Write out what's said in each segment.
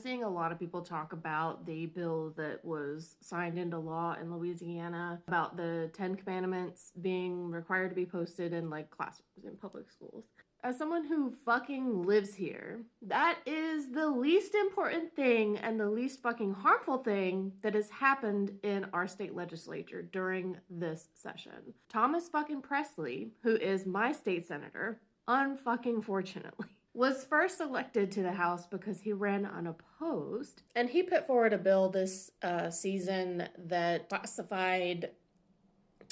Seeing a lot of people talk about the bill that was signed into law in Louisiana about the 10 Commandments being required to be posted in like classrooms in public schools. As someone who fucking lives here, that is the least important thing and the least fucking harmful thing that has happened in our state legislature during this session. Thomas fucking Presley, who is my state senator, unfucking fortunately, was first elected to the House because he ran unopposed. And he put forward a bill this season that classified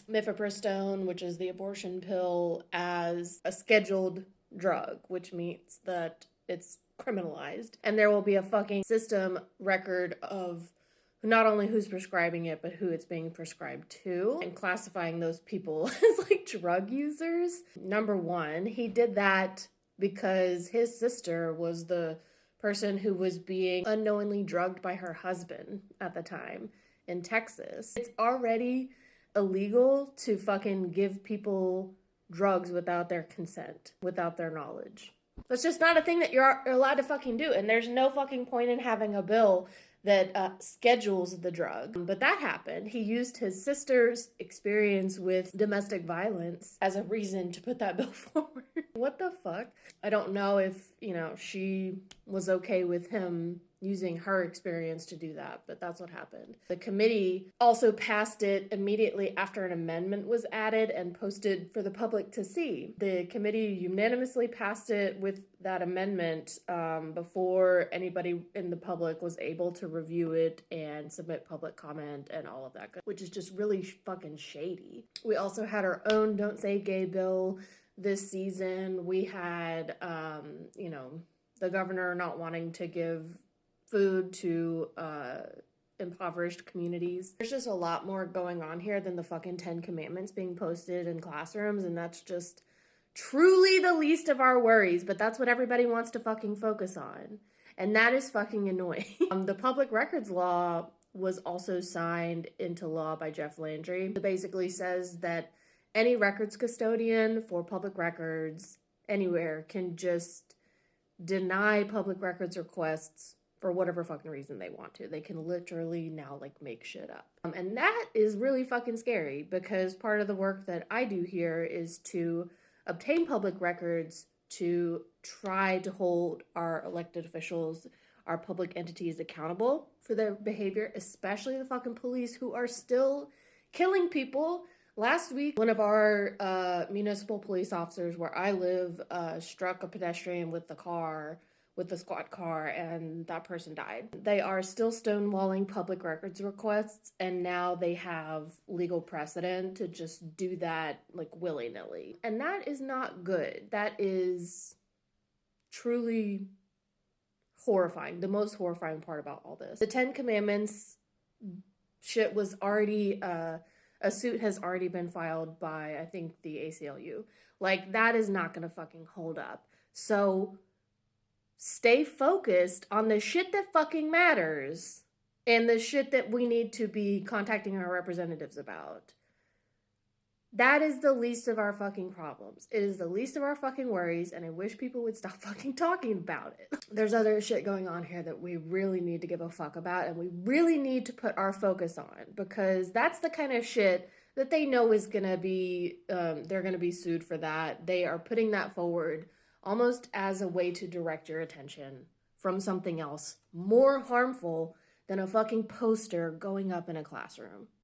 mifepristone, which is the abortion pill, as a scheduled drug, which means that it's criminalized. And there will be a fucking system record of not only who's prescribing it, but who it's being prescribed to, and classifying those people as like drug users. Number one, he did that because his sister was the person who was being unknowingly drugged by her husband at the time in Texas. It's already illegal to fucking give people drugs without their consent, without their knowledge. That's just not a thing that you're allowed to fucking do. And there's no fucking point in having a bill that schedules the drug. But that happened. He used his sister's experience with domestic violence as a reason to put that bill forward. What the fuck? I don't know if, she was okay with him using her experience to do that, but that's what happened. The committee also passed it immediately after an amendment was added and posted for the public to see. The committee unanimously passed it with that amendment before anybody in the public was able to review it and submit public comment and all of that, which is just really fucking shady. We also had our own Don't Say Gay bill this season. We had, the governor not wanting to give food to impoverished communities. There's just a lot more going on here than the fucking 10 Commandments being posted in classrooms, and that's just truly the least of our worries, but that's what everybody wants to fucking focus on. And that is fucking annoying. The public records law was also signed into law by Jeff Landry. It basically says that any records custodian for public records anywhere can just deny public records requests for whatever fucking reason they want to. They can literally now make shit up. And that is really fucking scary because part of the work that I do here is to obtain public records to try to hold our elected officials, our public entities accountable for their behavior, especially the fucking police who are still killing people. Last week, one of our municipal police officers where I live struck a pedestrian with the squad car, and that person died. They are still stonewalling public records requests, and now they have legal precedent to just do that willy-nilly. And that is not good. That is truly horrifying. The most horrifying part about all this. The 10 Commandments shit was already, a suit has already been filed by, I think, the ACLU. That is not gonna fucking hold up. So stay focused on the shit that fucking matters and the shit that we need to be contacting our representatives about. That is the least of our fucking problems. It is the least of our fucking worries, and I wish people would stop fucking talking about it. There's other shit going on here that we really need to give a fuck about, and we really need to put our focus on, because that's the kind of shit that they know is gonna be, they're gonna be sued for that. They are putting that forward almost as a way to direct your attention from something else more harmful than a fucking poster going up in a classroom.